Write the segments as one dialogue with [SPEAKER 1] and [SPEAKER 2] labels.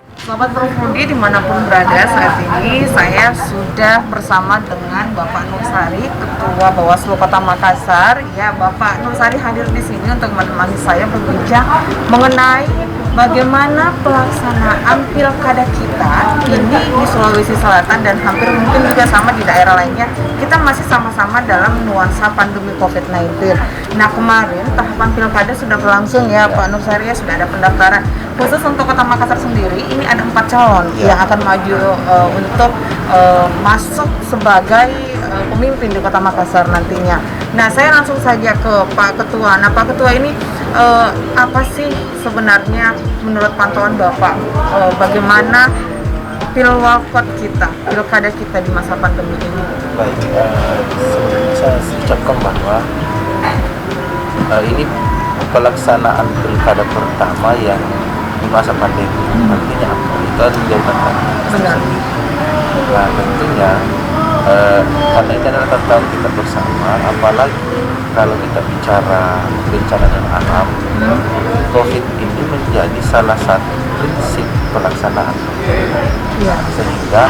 [SPEAKER 1] Sobat Profudi dimanapun berada saat ini, saya sudah bersama dengan Bapak Nursari, Ketua Bawaslu Kota Makassar. Ya, Bapak Nursari hadir di sini untuk menemani saya berbincang mengenai bagaimana pelaksanaan pilkada kita ini di Sulawesi Selatan dan hampir mungkin juga sama di daerah lainnya. Kita masih sama-sama dalam nuansa pandemi COVID-19. Nah, kemarin tahapan pilkada sudah berlangsung ya Pak Nursari, ya, sudah ada pendaftaran. Khusus untuk Kota Makassar sendiri, ini ada 4 calon yang akan maju untuk masuk sebagai pemimpin di Kota Makassar nantinya. Nah, saya langsung saja ke Pak Ketua. Nah, Pak Ketua ini apa sih sebenarnya menurut pantauan Bapak bagaimana pilwalkot kita, pilkada kita di masa pandemi ini?
[SPEAKER 2] Baik, sebelumnya saya ucapkan bahwa ini pelaksanaan pilkada pertama yang di masa pandemi. Artinya apa? Itu harus menjadi tantangan.
[SPEAKER 1] Benar.
[SPEAKER 2] Nah, tentunya karena ini adalah tantangan kita bersama, apalagi kalau kita bicara bencana dan alam, COVID ini menjadi salah satu prinsip pelaksanaan.
[SPEAKER 1] Ya.
[SPEAKER 2] Sehingga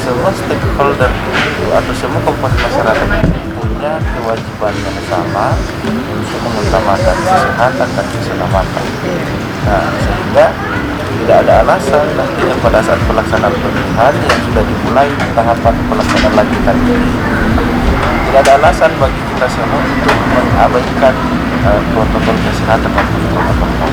[SPEAKER 2] semua stakeholder itu atau semua komponen masyarakat itu punya kewajiban yang sama untuk mengutamakan kesehatan dan keselamatan. Nah, sehingga tidak ada alasan nantinya pada saat pelaksanaan pemilihan yang sudah dimulai tahapan pelaksanaan lanjutan ini, tidak ada alasan bagi kita semua untuk mengabaikan protokol kesehatan maupun protokol.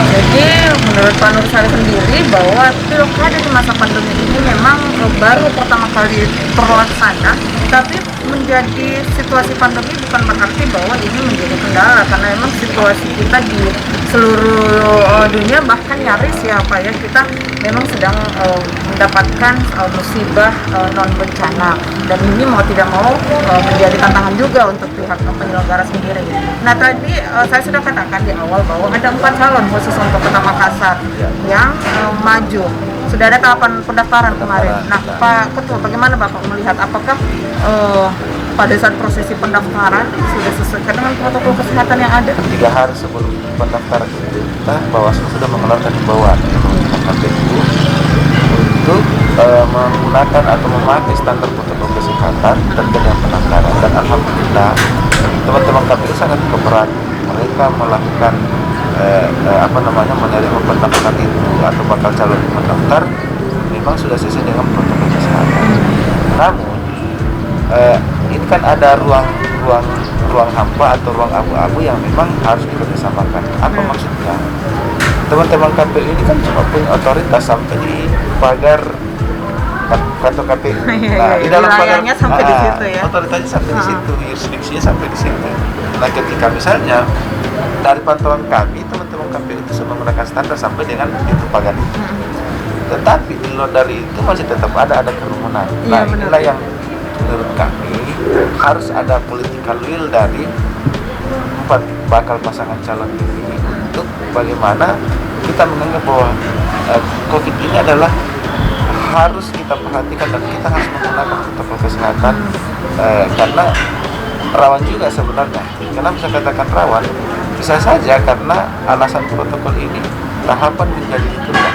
[SPEAKER 1] Jadi menurut Pak Nursari sendiri bahwa pilkada di masa pandemi ini memang baru pertama kali terlaksana, tapi menjadi situasi pandemi bukan berarti bahwa ini menjadi kendala, karena memang situasi kita di seluruh dunia bahkan nyaris ya Pak ya, kita memang sedang mendapatkan musibah non bencana, dan ini mau tidak mau menjadi tantangan juga untuk pihak penyelenggara sendiri. Nah, tadi saya sudah katakan di awal bahwa ada 4 calon khusus untuk Kota Makassar yang maju. Sudah ada tahapan pendaftaran kemarin. Nah, Pak Ketua, bagaimana Bapak melihat apakah pada saat prosesi pendaftaran sudah sesuai dengan protokol kesehatan yang ada?
[SPEAKER 2] 3 hari sebelum pendaftaran itu, kita Bawaslu sudah mengeluarkan himbauan kepada KPU untuk menggunakan atau memakai standar protokol kesehatan terkait dengan pendaftaran. Dan alhamdulillah teman-teman KPU sangat kooperatif. Mereka melakukan menerima pendaftaran itu atau bakal calon mendaftar memang sudah sesuai dengan protokol kesehatan. Namun ini kan ada ruang hampa atau ruang abu-abu yang memang harus dikerjasamakan. Apa maksudnya? Teman-teman KPU ini kan cuma punya otoritas sampai di pagar kantor KPU.
[SPEAKER 1] Nah, di dalam wilayahnya sampai di situ ya.
[SPEAKER 2] Otoritasnya sampai di situ, jurisdiksinya sampai di situ. Nah, ketika misalnya dari pantauan kami, teman-teman KPU itu sudah menggunakan standar sampai dengan itu pagar itu. Tetapi di luar dari itu masih tetap ada kerumunan. Nah, inilah yang menurut kami harus ada political will dari 4 bakal pasangan calon ini untuk bagaimana kita menganggap bahwa COVID ini adalah harus kita perhatikan dan kita harus menggunakan protokol kesehatan karena rawan juga sebenarnya. Kenapa saya katakan rawan? Bisa saja karena alasan protokol ini tahapan menjadi ditunda.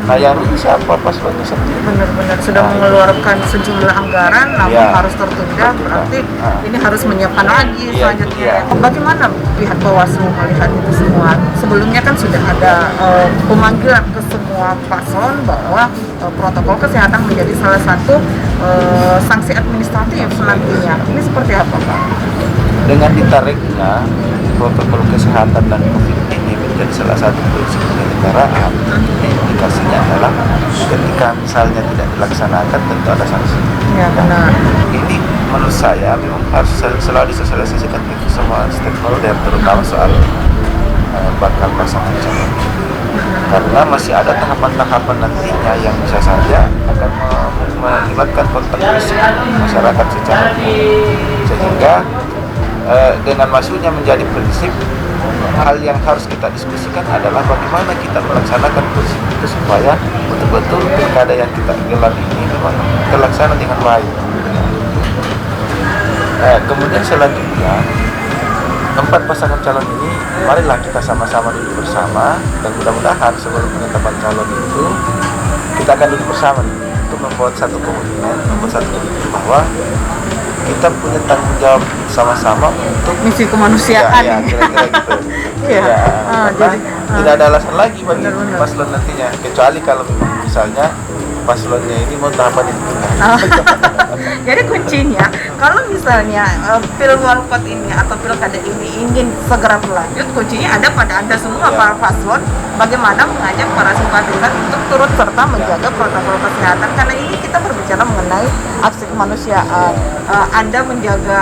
[SPEAKER 2] Nah, yang rugi siapa? Paslonnya sendiri.
[SPEAKER 1] Benar-benar sudah mengeluarkan sejumlah anggaran, namun harus tertunda. Berarti ini harus menyiapkan lagi selanjutnya. Bagaimana pihak Bawaslu melihat itu semua? Sebelumnya kan sudah ada pemanggilan ke semua paslon bahwa protokol kesehatan menjadi salah satu sanksi administratif nantinya. Ini seperti apa, Pak?
[SPEAKER 2] Dengan ditariknya protokol kesehatan dan COVID ini menjadi salah satu prinsip kenegaraan, indikasinya adalah ketika misalnya tidak dilaksanakan tentu ada sanksi.
[SPEAKER 1] Ya, benar.
[SPEAKER 2] Ini menurut saya memang harus selalu disosialisasikan ke semua stakeholder, terutama soal bakal pasangan calon ini. Karena masih ada tahapan-tahapan nantinya yang bisa saja akan melibatkan kontak fisik masyarakat secara umum. Sehingga dengan masuknya menjadi prinsip, hal yang harus kita diskusikan adalah bagaimana kita melaksanakan prinsip itu supaya betul-betul pilkada yang kita gelar ini memang terlaksana dengan baik. Kemudian selanjutnya 4 pasangan calon ini marilah kita sama-sama duduk bersama, dan mudah-mudahan sebelum penetapan calon itu kita akan duduk bersama untuk membuat satu komitmen, bahwa kita punya tanggung jawab sama-sama untuk
[SPEAKER 1] misi kemanusiaan.
[SPEAKER 2] ya kira-kira gitu.
[SPEAKER 1] Iya.
[SPEAKER 2] Ya, karena
[SPEAKER 1] Jadi
[SPEAKER 2] tidak ada alasan lagi bagi
[SPEAKER 1] benar-benar.
[SPEAKER 2] paslon nantinya, kecuali kalau memang misalnya paslonnya ini mau tahapan itu.
[SPEAKER 1] Jadi kuncinya, kalau misalnya pil walkot ini atau pilkada ini ingin segera berlanjut, kuncinya ada pada Anda semua,
[SPEAKER 2] Ya.
[SPEAKER 1] para paslon, bagaimana mengajak para simpatisan untuk turut serta menjaga protokol kesehatan, karena ini kita berbicara mengenai aksi kemanusiaan. Anda menjaga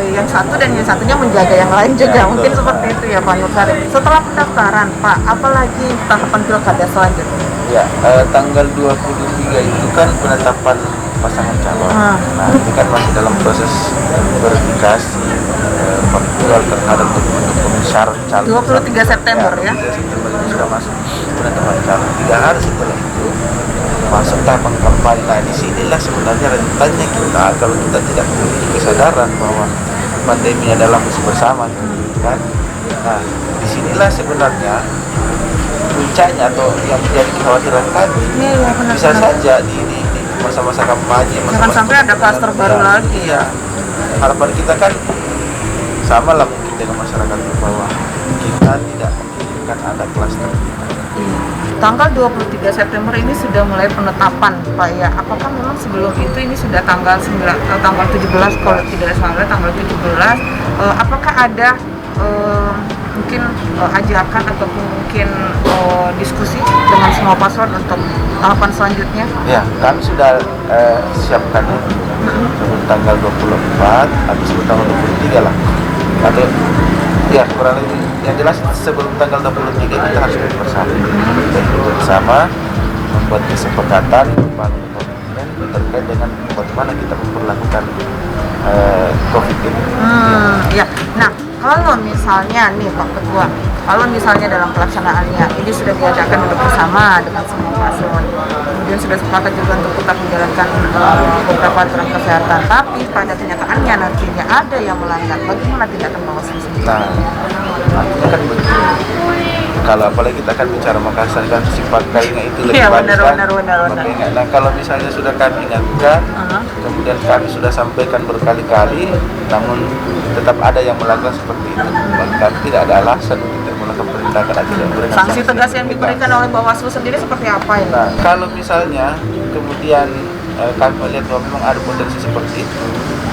[SPEAKER 1] yang satu dan yang satunya menjaga yang lain juga,
[SPEAKER 2] Ya,
[SPEAKER 1] mungkin
[SPEAKER 2] betul.
[SPEAKER 1] seperti itu ya Pak Nursari. Setelah pendaftaran Pak, apalagi tahapan pilkada selanjutnya?
[SPEAKER 2] Ya, tanggal 23 itu kan penetapan pasangan calon. Nah, ini kan masih dalam proses verifikasi faktual terhadap dokumen syarat calon.
[SPEAKER 1] 23 September ya?
[SPEAKER 2] 23 September itu sudah masuk penetapan calon. 3 hari setelah itu masuk tahapan kampanye. Nah, disinilah sebenarnya rentannya kita kalau kita tidak memiliki kesadaran bahwa pandemi adalah musuh bersama, kan? Nah, disinilah sebenarnya puncaknya atau yang menjadi kekhawatiran kami.
[SPEAKER 1] Iya, benar.
[SPEAKER 2] Bisa saja di masa-masa kampanye,
[SPEAKER 1] Jangan sampai ada klaster baru lagi.
[SPEAKER 2] Iya. Harapan kita kan sama lah mungkin dengan masyarakat bahwa kita tidak menginginkan ada klaster.
[SPEAKER 1] Tanggal 23 September ini sudah mulai penetapan Pak ya. Apakah memang sebelum itu ini sudah tanggal 17 kalau tidak salah, tanggal 17 apakah ada mungkin ajakan ataupun mungkin diskusi dengan semua paslon untuk tahapan selanjutnya?
[SPEAKER 2] Ya, kami sudah siapkan sebelum tanggal 24 atau sebelum tanggal 23 lah. Atau ya kurang lebih yang jelas sebelum tanggal 23 kita harus duduk bersama. Kita duduk bersama membuat kesepakatan, membangun komitmen terkait dengan bagaimana kita memperlakukan COVID ini.
[SPEAKER 1] Ya. Nah, kalau misalnya nih Pak Ketua, kalau misalnya dalam pelaksanaannya ini sudah diajakkan untuk bersama dengan semua paslon, kemudian sudah sepakat juga untuk tetap menjalankan beberapa aturan kesehatan, tapi pada kenyataannya nantinya ada yang melanggar, bagaimana tindakan Bawaslu sendiri?
[SPEAKER 2] Nah, artinya kan begitu. Kalau apalagi kita akan bicara Makassar kan sifat kayaknya itu lebih
[SPEAKER 1] Iya,
[SPEAKER 2] banyak
[SPEAKER 1] benar.
[SPEAKER 2] Makanya, nah kalau misalnya sudah kami ingatkan, kemudian kami sudah sampaikan berkali-kali, namun tetap ada yang melakukan seperti itu, bagi kami tidak ada alasan untuk tidak melakukan penindakan atau tidak memberikan
[SPEAKER 1] Sanksi tegas yang diberikan oleh Bawaslu sendiri seperti apa ini?
[SPEAKER 2] Nah, kalau misalnya kemudian kami melihat bahwa memang ada potensi seperti itu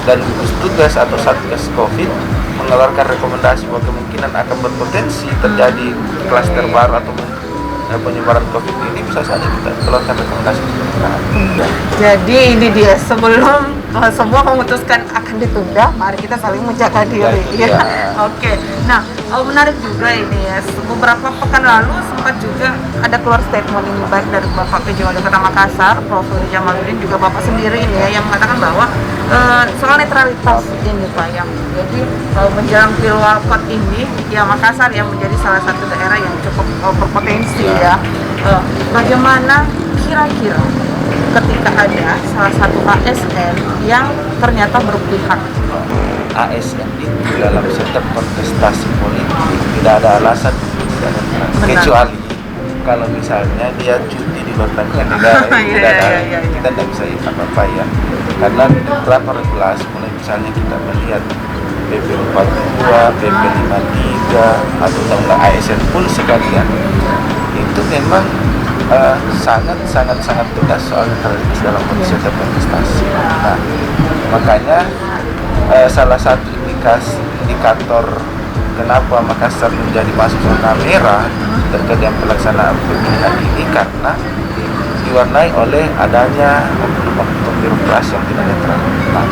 [SPEAKER 2] dan gugus tugas atau satgas COVID mengeluarkan rekomendasi bahwa kemungkinan akan berpotensi terjadi klaster baru atau penyebaran COVID ini, bisa saja kita keluarkan rekomendasi.
[SPEAKER 1] Jadi ini dia, sebelum semua memutuskan akan ditunda, mari kita saling menjaga diri.
[SPEAKER 2] Ya.
[SPEAKER 1] Oke. Nah, menarik juga ini ya. Beberapa pekan lalu sempat juga ada keluar statement ini baik dari Bapak PJ Wali Kota Makassar, Prof. Jamaluddin, juga Bapak sendiri ini ya, yang mengatakan bahwa soal netralitas ini Pak ya. Jadi menjelang pilwalkot ini ya Makassar yang menjadi salah satu daerah yang cukup berpotensi ya. Bagaimana kira-kira ketika ada salah satu ASN yang ternyata berpihak?
[SPEAKER 2] ASN itu dalam setiap kontestasi politik tidak ada alasan tidak netral. Kecuali kalau misalnya dia cuti di luar tanggungan negara, itu tidak ada, kita tidak bisa apa-apa ya. Karena beberapa regulasi, mulai misalnya kita melihat PP 42, PP 53 atau undang-undang ASN pun sekalian, itu memang sangat tegas soal netralitas dalam setiap kontestasi. Nah, makanya salah satu indikator kenapa Makassar menjadi masuk zona merah terkait dengan pelaksanaan pemilihan ini karena diwarnai oleh adanya oknum-oknum birokrasi yang tidak netral. Nah,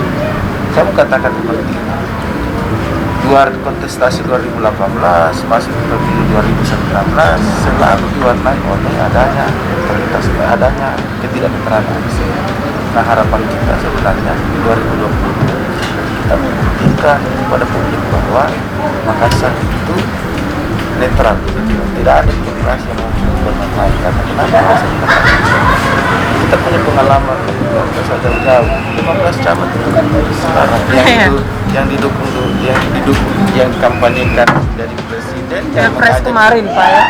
[SPEAKER 2] saya mau katakan seperti ini. Kontestasi 2018 masuk ke pemilu 2019 selalu diwarnai oleh adanya netralitas, adanya ketidaknetralan. Nah, harapan kita sebenarnya di 2020 kita membuktikan kepada publik bahwa Makassar itu netral, tidak ada birokrasi yang mau bermain. Karena kenapa? Kita punya pengalaman jauh 15 camat itu kan sekarang yang didukung yang kampanyekan dari presiden
[SPEAKER 1] Pilpres kemarin Pak ya.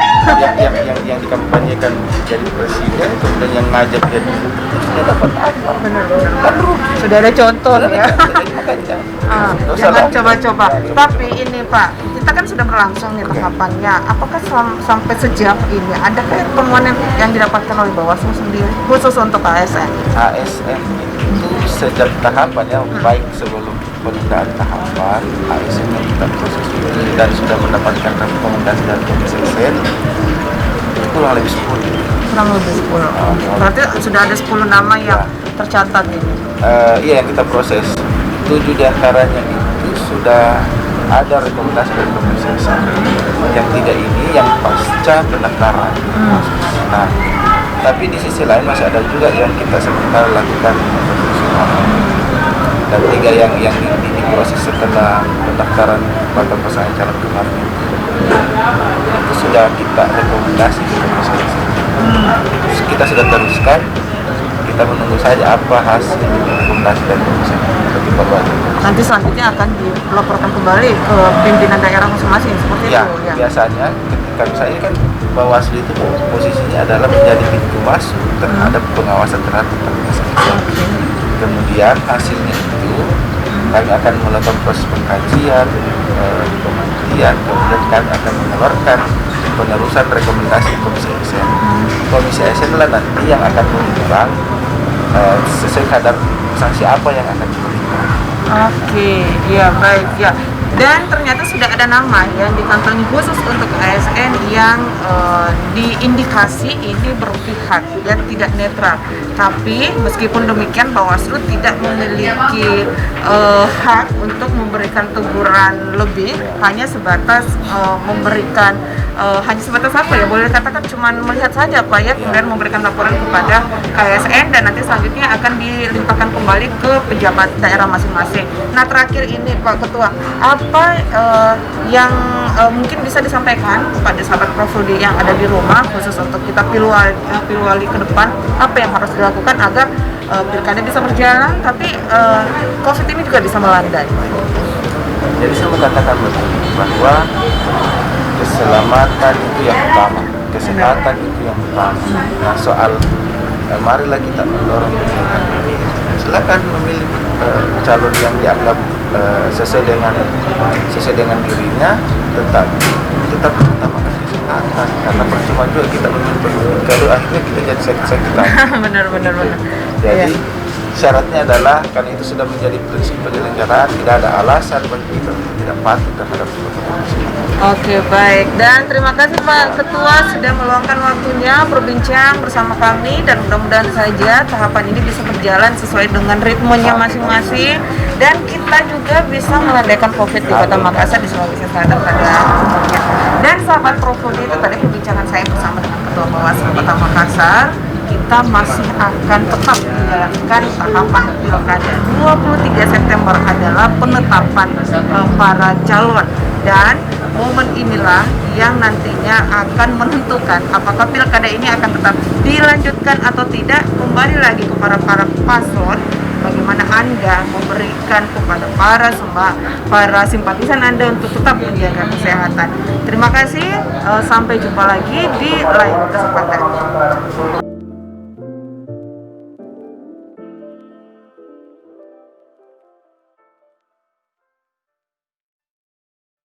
[SPEAKER 2] yang dikampanyekan jadi presiden, kemudian yang ngajak jadi itu sudah dapat apa?
[SPEAKER 1] Benar-benar.
[SPEAKER 2] Kan rugi.
[SPEAKER 1] Sudah ada contoh
[SPEAKER 2] Sudah
[SPEAKER 1] ya.
[SPEAKER 2] jadi makanya. Nggak usah
[SPEAKER 1] Jangan
[SPEAKER 2] lah.
[SPEAKER 1] coba-coba. Tapi ini Pak, kita kan sudah berlangsung nih tahapannya. Apakah sampai sejak ini ada temuan yang didapatkan oleh Bawaslu sendiri khusus untuk ASN?
[SPEAKER 2] ASN itu sejak tahapannya, baik sebelum penundaan tahapan, ASN yang kita proses ini dan sudah mendapatkan rekomendasi dari Komisi ASN itu kurang lebih 10.
[SPEAKER 1] Kurang lebih 10. Berarti sudah ada 10 nama yang tercatat ini.
[SPEAKER 2] Iya, yang kita proses 7 diantaranya itu sudah ada rekomendasi dari Komisi ASN. Yang 3 ini yang pasca pendaftaran. Nah, tapi di sisi lain masih ada juga yang kita sebentar lakukan dan 3 yang diproses setelah pendaftaran bakal pasangan calon kemarin itu sudah kita rekomendasi ke Komisi ASN. Kita sudah teruskan, kita menunggu saja apa hasil rekomendasi dari Komisi bagi Bawaslu.
[SPEAKER 1] Nanti selanjutnya akan dilaporkan kembali ke pimpinan daerah masing-masing seperti
[SPEAKER 2] Ya,
[SPEAKER 1] itu ya.
[SPEAKER 2] biasanya ketika misalnya kan Bawaslu itu posisinya adalah menjadi pintu masuk terhadap pengawasan terhadap organisasi. Kemudian hasilnya itu kami akan melakukan proses pengkajian, kemudian kami akan mengeluarkan penerusan rekomendasi Komisi ASN. Komisi ASN lah nanti yang akan menimbang sesuai kadar sanksi apa yang akan diberikan.
[SPEAKER 1] Oke, ya baik ya. Dan ternyata sudah ada nama yang dikantongi khusus untuk ASN yang diindikasi ini berpihak dan tidak netral. Tapi meskipun demikian Bawaslu tidak memiliki hak untuk memberikan teguran lebih, hanya sebatas memberikan hanya sebatas apa ya, boleh dikatakan cuma melihat saja Pak ya, kemudian memberikan laporan kepada KSN dan nanti selanjutnya akan dilimpahkan kembali ke pejabat daerah masing-masing. Nah terakhir ini Pak Ketua, apa yang mungkin bisa disampaikan kepada sahabat Profudi yang ada di rumah khusus untuk kita pilwali ke depan, apa yang harus dilakukan agar pilkada bisa berjalan tapi COVID ini juga bisa melandai?
[SPEAKER 2] Jadi saya mau katakan bahwa keselamatan itu yang utama, kesehatan itu yang utama. Nah soal marilah kita mendorong pemilihan ini, silakan memilih calon yang dianggap sesuai dengan dirinya, tetapi tetap mengutamakan kesehatan, karena percuma juga kita memilih pemimpin kalau akhirnya kita jadi sakit-sakitan.
[SPEAKER 1] benar.
[SPEAKER 2] Jadi syaratnya adalah karena itu sudah menjadi prinsip penyelenggaraan, tidak ada alasan bagi kita untuk tidak patuh terhadap protokol kesehatan.
[SPEAKER 1] Oke baik, dan terima kasih Pak Ketua sudah meluangkan waktunya berbincang bersama kami dan mudah-mudahan saja tahapan ini bisa berjalan sesuai dengan ritmenya masing-masing dan kita juga bisa melandaikan COVID di Kota Makassar, di Sulawesi Selatan pada umumnya. Dan sahabat Profudi, itu tadi perbincangan saya bersama dengan Ketua Bawaslu Kota Makassar. Kita masih akan tetap menjalankan tahapan pilkada. 23 September adalah penetapan para calon dan momen inilah yang nantinya akan menentukan apakah pilkada ini akan tetap dilanjutkan atau tidak. Kembali lagi kepada para paslon, bagaimana Anda memberikan kepada para simpatisan Anda untuk tetap menjaga kesehatan. Terima kasih, sampai jumpa lagi di lain kesempatan.